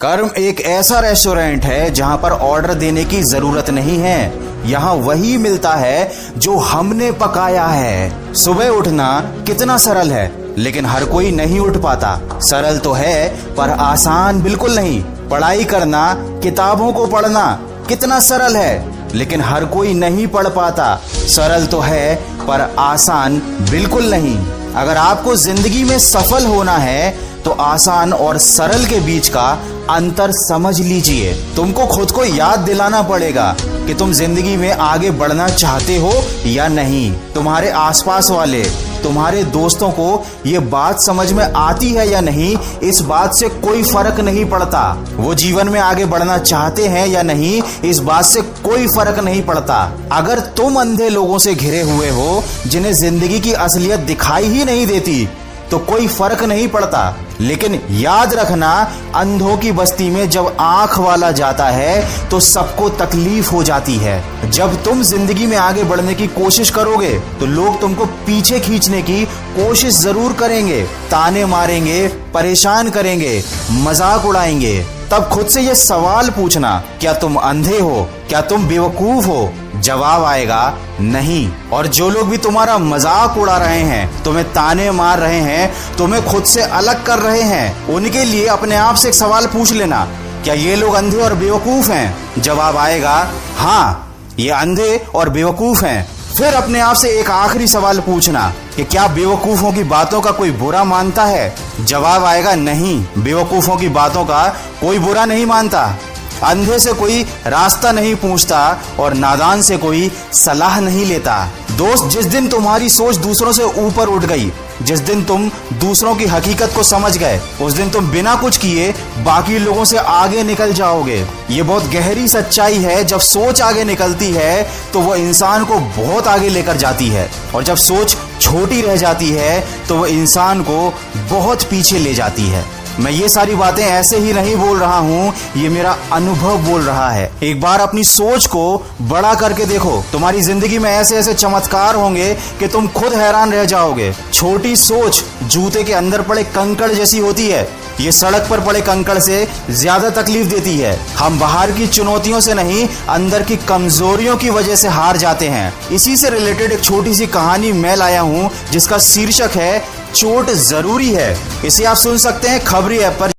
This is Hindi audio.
कर्म एक ऐसा रेस्टोरेंट है जहां पर ऑर्डर देने की जरूरत नहीं है। यहाँ वही मिलता है जो हमने पकाया है। सुबह उठना कितना सरल है, लेकिन हर कोई नहीं उठ पाता। सरल तो है पर आसान बिल्कुल नहीं। पढ़ाई करना, किताबों को पढ़ना कितना सरल है, लेकिन हर कोई नहीं पढ़ पाता। सरल तो है पर आसान बिल्कुल नहीं। अगर आपको जिंदगी में सफल होना है तो आसान और सरल के बीच का अंतर समझ लीजिए। तुमको खुद को याद दिलाना पड़ेगा कि तुम जिंदगी में आगे बढ़ना चाहते हो या नहीं। तुम्हारे आसपास वाले, तुम्हारे दोस्तों को ये बात समझ में आती है या नहीं, इस बात से कोई फर्क नहीं पड़ता। वो जीवन में आगे बढ़ना चाहते हैं या नहीं, इस बात से कोई फर्क नहीं पड़ता। अगर तुम अंधे लोगों से घिरे हुए हो जिन्हें जिंदगी की असलियत दिखाई ही नहीं देती, तो कोई फर्क नहीं पड़ता। लेकिन याद रखना, अंधों की बस्ती में जब आंख वाला जाता है तो सबको तकलीफ हो जाती है। जब तुम जिंदगी में आगे बढ़ने की कोशिश करोगे तो लोग तुमको पीछे खींचने की कोशिश जरूर करेंगे, ताने मारेंगे, परेशान करेंगे, मजाक उड़ाएंगे। तब खुद से ये सवाल पूछना, क्या तुम अंधे हो? क्या तुम बेवकूफ हो? जवाब आएगा नहीं। और जो लोग भी तुम्हारा मजाक उड़ा रहे हैं, तुम्हें ताने मार रहे हैं, तुम्हें खुद से अलग कर रहे हैं, उनके लिए अपने आप से एक सवाल पूछ लेना, क्या ये लोग अंधे और बेवकूफ हैं? जवाब आएगा हाँ, ये अंधे और बेवकूफ हैं। फिर अपने आप से एक आखिरी सवाल पूछना कि क्या बेवकूफों की बातों का कोई बुरा मानता है? जवाब आएगा नहीं, बेवकूफों की बातों का कोई बुरा नहीं मानता। अंधे से कोई रास्ता नहीं पूछता और नादान से कोई सलाह नहीं लेता। दोस्त, जिस दिन तुम्हारी सोच दूसरों से ऊपर उठ गई, जिस दिन तुम दूसरों की हकीकत को समझ गए, उस दिन तुम बिना कुछ किए बाकी लोगों से आगे निकल जाओगे। ये बहुत गहरी सच्चाई है। जब सोच आगे निकलती है तो वो इंसान को बहुत आगे लेकर जाती है, और जब सोच छोटी रह जाती है तो वो इंसान को बहुत पीछे ले जाती है। मैं ये सारी बातें ऐसे ही नहीं बोल रहा हूँ, ये मेरा अनुभव बोल रहा है। एक बार अपनी सोच को बड़ा करके देखो, तुम्हारी जिंदगी में ऐसे ऐसे चमत्कार होंगे कि तुम खुद हैरान रह जाओगे। छोटी सोच जूते के अंदर पड़े कंकड़ जैसी होती है। ये सड़क पर पड़े कंकड़ से ज्यादा तकलीफ देती है। हम बाहर की चुनौतियों से नहीं, अंदर की कमजोरियों की वजह से हार जाते हैं। इसी से रिलेटेड एक छोटी सी कहानी मैं लाया हूँ, जिसका शीर्षक है चोट जरूरी है। इसे आप सुन सकते हैं खबरी ऐप पर।